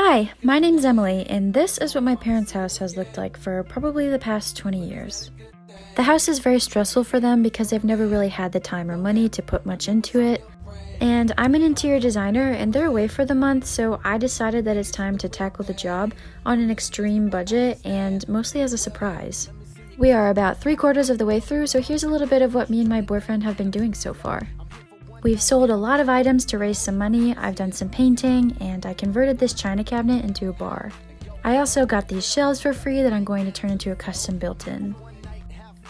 Hi, my name's Emily, and this is what my parents' house has looked like for probably the past 20 years. The house is very stressful for them because they've never really had the time or money to put much into it. And I'm an interior designer and they're away for the month, so I decided that it's time to tackle the job on an extreme budget and mostly as a surprise. We are about 3/4 of the way through, so here's a little bit of what me and my boyfriend have been doing so far. We've sold a lot of items to raise some money, I've done some painting, and I converted this china cabinet into a bar. I also got these shelves for free that I'm going to turn into a custom built-in.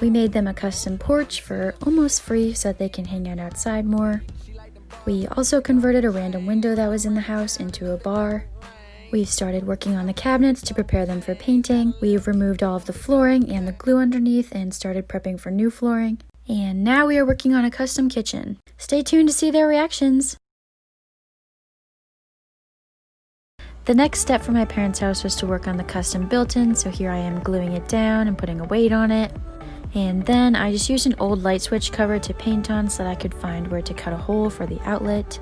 We made them a custom porch for almost free so that they can hang out outside more. We also converted a random window that was in the house into a bar. We've started working on the cabinets to prepare them for painting. We've removed all of the flooring and the glue underneath and started prepping for new flooring. And now we are working on a custom kitchen. Stay tuned to see their reactions. The next step for my parents' house was to work on the custom built-in, so here I am gluing it down and putting a weight on it. And then I just used an old light switch cover to paint on so that I could find where to cut a hole for the outlet.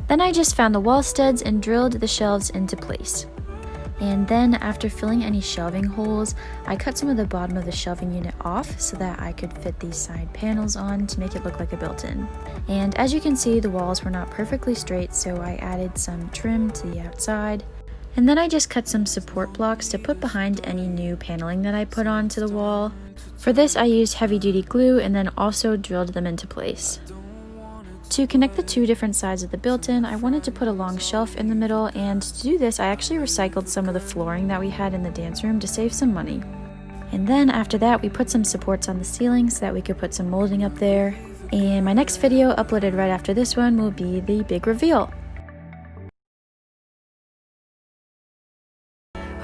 Then I just found the wall studs and drilled the shelves into place. And then after filling any shelving holes, I cut some of the bottom of the shelving unit off so that I could fit these side panels on to make it look like a built-in. And as you can see, the walls were not perfectly straight, so I added some trim to the outside. And then I just cut some support blocks to put behind any new paneling that I put onto the wall. For this, I used heavy-duty glue and then also drilled them into place. To connect the two different sides of the built-in, I wanted to put a long shelf in the middle, and to do this I actually recycled some of the flooring that we had in the dance room to save some money. And then after that we put some supports on the ceiling so that we could put some molding up there. And my next video, uploaded right after this one, will be the big reveal.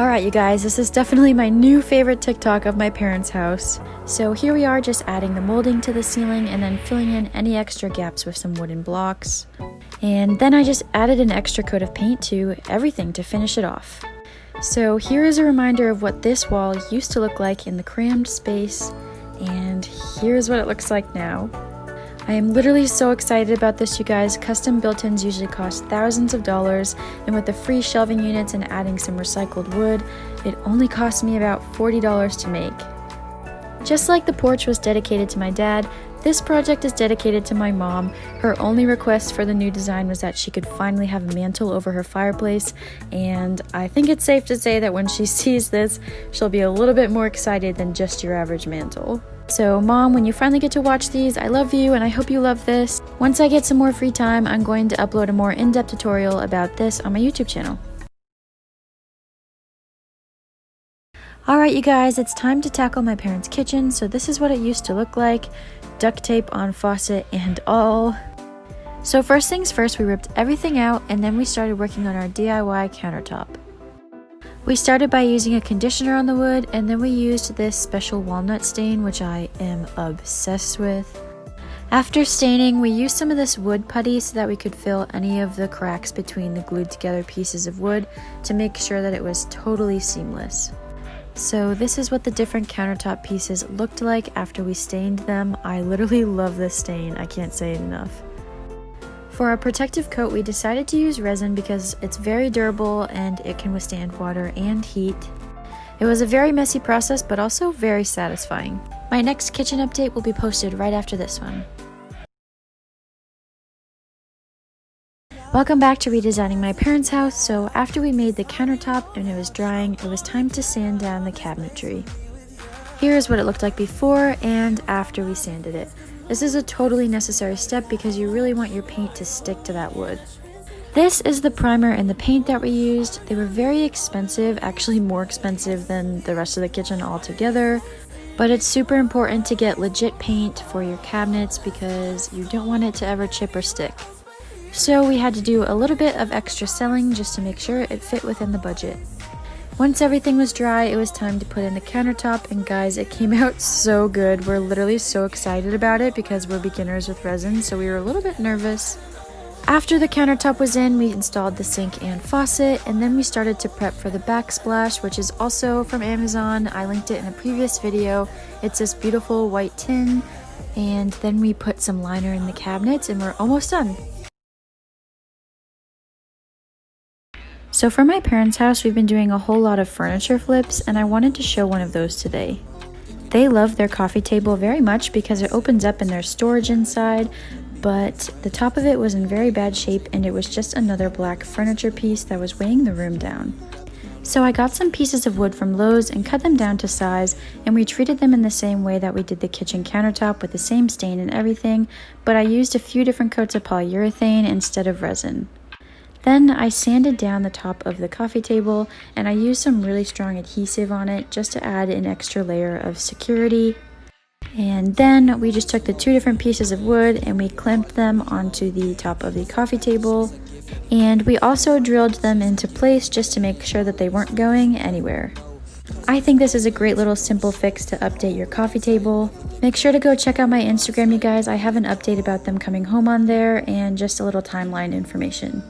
Alright you guys, this is definitely my new favorite TikTok of my parents' house. So here we are just adding the molding to the ceiling and then filling in any extra gaps with some wooden blocks. And then I just added an extra coat of paint to everything to finish it off. So here is a reminder of what this wall used to look like in the crammed space, and here's what it looks like now. I am literally so excited about this, you guys. Custom built-ins usually cost thousands of dollars, and with the free shelving units and adding some recycled wood, it only cost me about $40 to make. Just like the porch was dedicated to my dad, this project is dedicated to my mom. Her only request for the new design was that she could finally have a mantel over her fireplace, and I think it's safe to say that when she sees this, she'll be a little bit more excited than just your average mantel. So Mom, when you finally get to watch these, I love you and I hope you love this. Once I get some more free time, I'm going to upload a more in-depth tutorial about this on my YouTube channel. Alright you guys, it's time to tackle my parents' kitchen. So this is what it used to look like. Duct tape on faucet and all. So first things first, we ripped everything out and then we started working on our DIY countertop. We started by using a conditioner on the wood, and then we used this special walnut stain, which I am obsessed with. After staining, we used some of this wood putty so that we could fill any of the cracks between the glued together pieces of wood to make sure that it was totally seamless. So this is what the different countertop pieces looked like after we stained them. I literally love this stain, I can't say it enough. For our protective coat, we decided to use resin because it's very durable and it can withstand water and heat. It was a very messy process, but also very satisfying. My next kitchen update will be posted right after this one. Welcome back to redesigning my parents' house. So after we made the countertop and it was drying, it was time to sand down the cabinetry. Here is what it looked like before and after we sanded it. This is a totally necessary step because you really want your paint to stick to that wood. This is the primer and the paint that we used. They were very expensive, actually more expensive than the rest of the kitchen altogether. But it's super important to get legit paint for your cabinets because you don't want it to ever chip or stick. So we had to do a little bit of extra selling just to make sure it fit within the budget. Once everything was dry, it was time to put in the countertop, and guys, it came out so good. We're literally so excited about it because we're beginners with resin, so we were a little bit nervous. After the countertop was in, we installed the sink and faucet, and then we started to prep for the backsplash, which is also from Amazon. I linked it in a previous video. It's this beautiful white tin, and then we put some liner in the cabinets, and we're almost done. So for my parents' house, we've been doing a whole lot of furniture flips, and I wanted to show one of those today. They love their coffee table very much because it opens up and there's storage inside, but the top of it was in very bad shape and it was just another black furniture piece that was weighing the room down. So I got some pieces of wood from Lowe's and cut them down to size, and we treated them in the same way that we did the kitchen countertop with the same stain and everything, but I used a few different coats of polyurethane instead of resin. Then I sanded down the top of the coffee table and I used some really strong adhesive on it just to add an extra layer of security. And then we just took the two different pieces of wood and we clamped them onto the top of the coffee table. And we also drilled them into place just to make sure that they weren't going anywhere. I think this is a great little simple fix to update your coffee table. Make sure to go check out my Instagram, you guys. I have an update about them coming home on there and just a little timeline information.